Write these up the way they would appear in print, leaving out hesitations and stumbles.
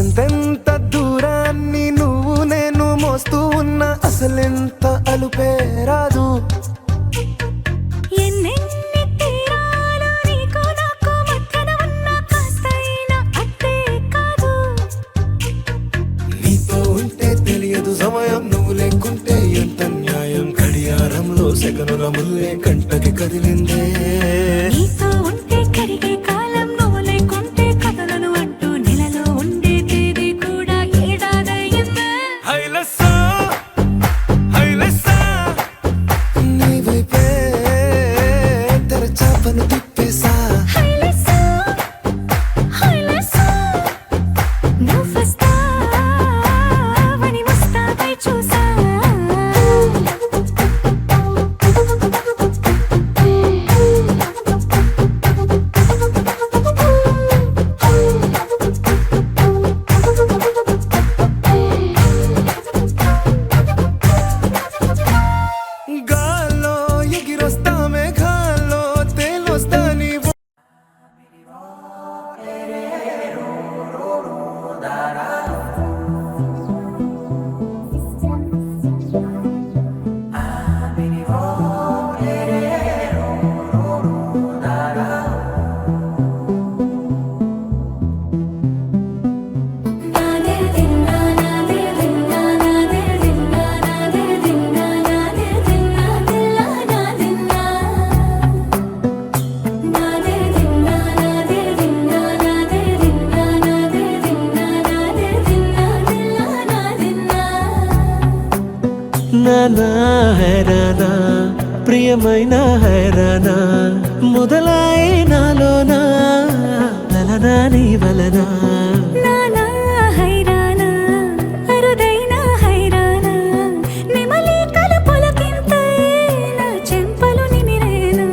ఎంతెంత దూరాన్ని నువ్వు నేను మోస్తూ ఉన్నా అసలెంత అలుపే రాదు. ఎన్నెన్ని తీరాలు నీకు నాకు మధ్యన ఉన్నా కాస్తైనా అట్టే కాదు. నీతో ఉంటే తెలియదు సమయం, నువ్వు లేకుంటే ఎంత న్యాయం. గడియారంలో సెకనుల ముల్లే కంటకి కదిలిందే. నీతో ఉంటే కరిగే కాలం, నువ్వు లేకుంటే కథలను అంటూ నెలలో ఉండే తేదీ కూడా ఏడాదయ్యిందే. హైలెస్సా హైలెస్సా నీ వైపే తెరచాపను తిప్పేసా. హైలెస్సా హైలెస్సా నువ్వు వస్తావని ముస్తాబై చూసా. గాల్లో ఎగిరొస్తా మేఘాల్లో తేలొస్తా నీవు. నానా హైరానా ప్రియమైన హైరానా మొదలై నాలోనా లలనా నీ వలనా. నానా హైరానా అరుదైన హైరానా నెమలి కలుపులకింతై నా చెంపలు నిమిరేనా.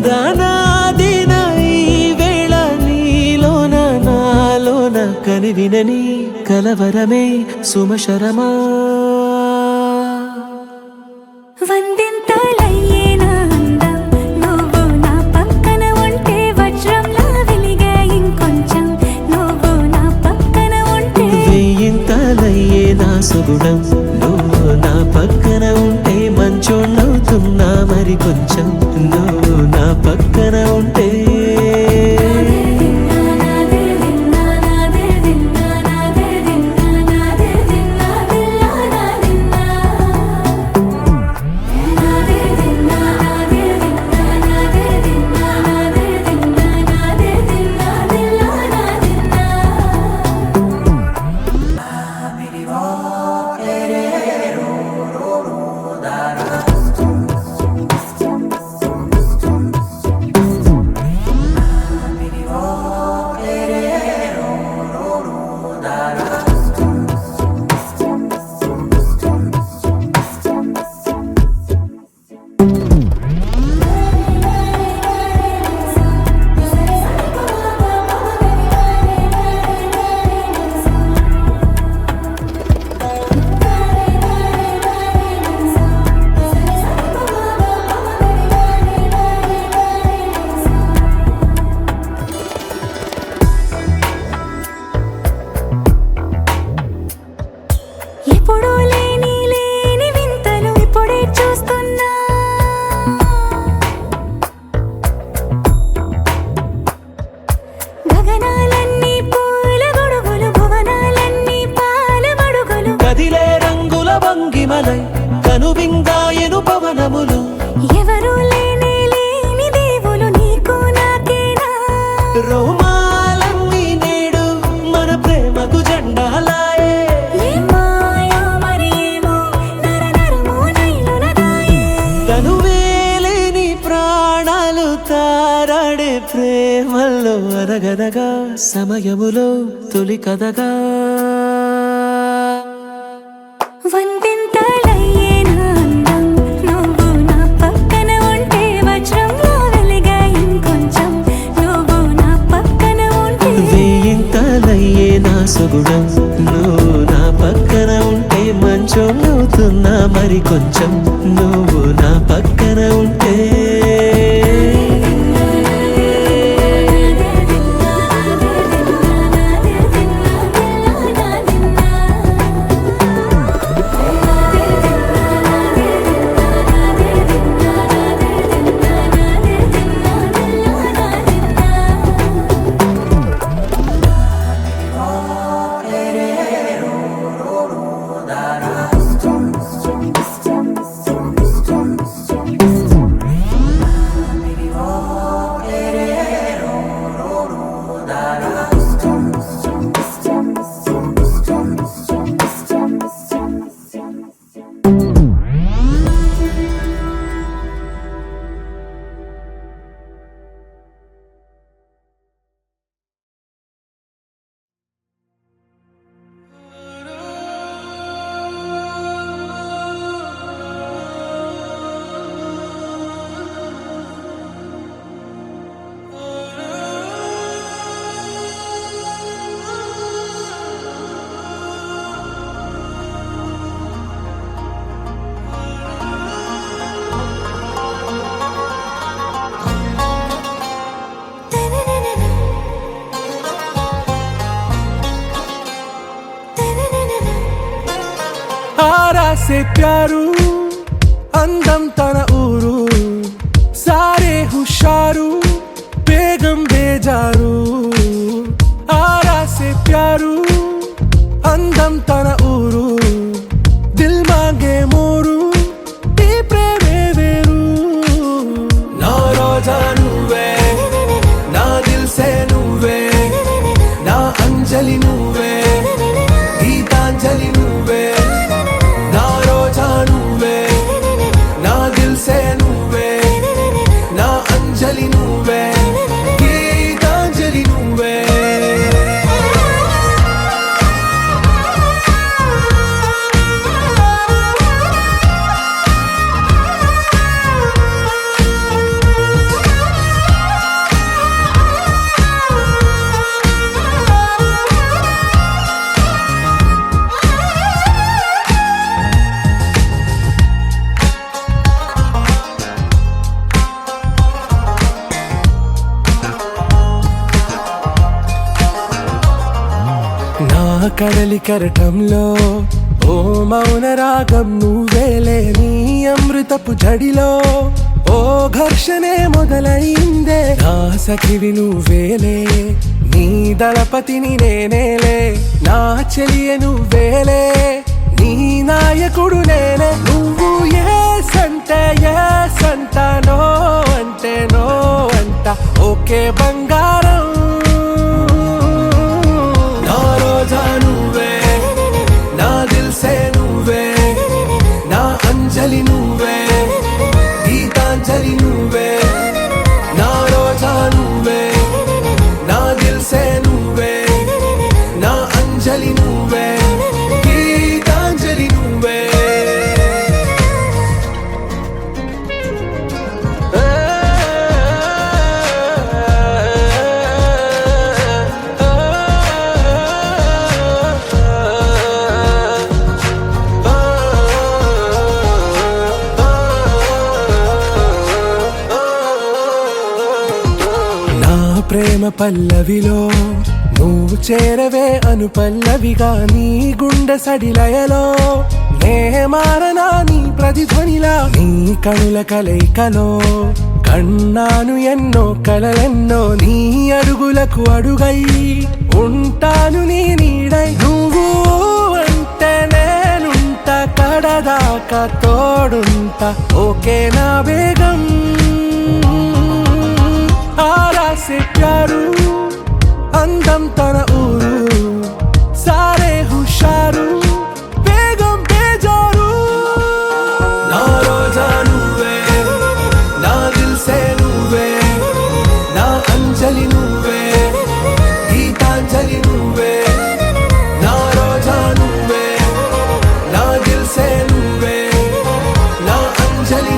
దానాదిన ఈ వేళ నీలోన నాలోన కనివినని కలవరమే సుమశరమా. వందింతలయ్యేనా అందం, నువ్వు నా పక్కన ఉంటే వజ్రంలా వెలిగే ఇంకొంచెం, నువ్వు నా పక్కన ఉంటే. వెయ్యింతలయ్యే నా సుగుణం, నువ్వు నా పక్కన ఉంటే మంచోణ్ణవుతున్నా మరి కొంచెం, నువ్వు నా పక్కన ఉంటే. ఎప్పుడూ లేని లేని వింతలు ఇప్పుడే చూస్తున్నా. గగనాలన్నీ పూల గొడుగులు, భువనాలన్నీ పాల మడుగులు. కదిలే రంగుల భంగిమలై కనువిందాయను పవనములు. ఎవరూ లేని లేని దేవులు నీకు నాకేనా. రోమాలన్నీ నేడు మన ప్రేమకు జెండాలాయే. ఏ మాయో మరి ఏమో నరనరమో నైలున దాయే. తనువేలేని ప్రాణాలు తారాడే ప్రేమల్లో అనగనగా సమయములో తొలి కథగా. వందింతలయ్యేనా అందం, నువ్వు నా పక్కన ఉంటే వజ్రంలా వెలిగే ఇంకొంచెం, నువ్వు నా పక్కన ఉంటే. వెయ్యింతలయ్యే నా సుగుణం, నువ్వు నా పక్కన ఉంటే మంచోణ్ణవుతున్నా మరి కొంచెం, నువ్వు నా పక్కన ఉంటే. ఆరా సే ప్యారు అందం తన ఊరు సారే హుషారు బేగం బేజారు ఆరా సే ప్యారు అందం తన ఊరు దిల్ మాంగే మోరు ఈ ప్రేమే వేరు నా రోజా నువ్వే నా దిల్ సే నువ్వే నా అంజలి నువ్వే గీతాంజలి నువ్వే నా రోజా నువ్వే నా దిల్ సే నువ్వే నా అంజలి నువ్వే గీతాంజలి నువ్వే నా కడలి కరటంలో ఓ మౌన రాగం నువ్వేలే నీ అమృతపు జడిలో ఓ ఘర్షణే మొదలైందే నా సఖివి నువ్వేలే నీ దళపతిని నేనేలే నా చెలియ నువ్వేలే నీ నాయకుడు నేనే నువ్వు ఏ సంట నో అంటే నో అంట ఓకే బంగారం నా రోజా నువ్వే నా దిల్ సే నువ్వే నా అంజలి నువ్వే గీతాంజలి నువ్వే నా రోజా నువ్వే నా దిల్ సే నువ్వే నా అంజలి నువ్వే గీతాంజలి నువ్వే నా ప్రేమ పల్లవిలో నువ్వు చేరవే అను పల్లవిగా నీ గుండె సడిలయలో నే మారనా నీ ప్రతిధ్వనిలా నీ కనుల కలయికలో కన్నాను ఎన్నో కలలెన్నో నీ అడుగులకు అడుగై ఉంటాను నీ నీడై నువ్వు అంటే నేనుంట కడదాకా తోడుంట ఓకే నా బేగం ఆరా సే ప్యారు అందం తన ఊరు సారే హుషారు బేగం బేజారు నా రోజా నువ్వే నా దిల్ సే నువ్వే నా అంజలి నువ్వే గీతాంజలి నువ్వే నా రోజా నువ్వే నా దిల్ సే నువ్వే నా అంజలి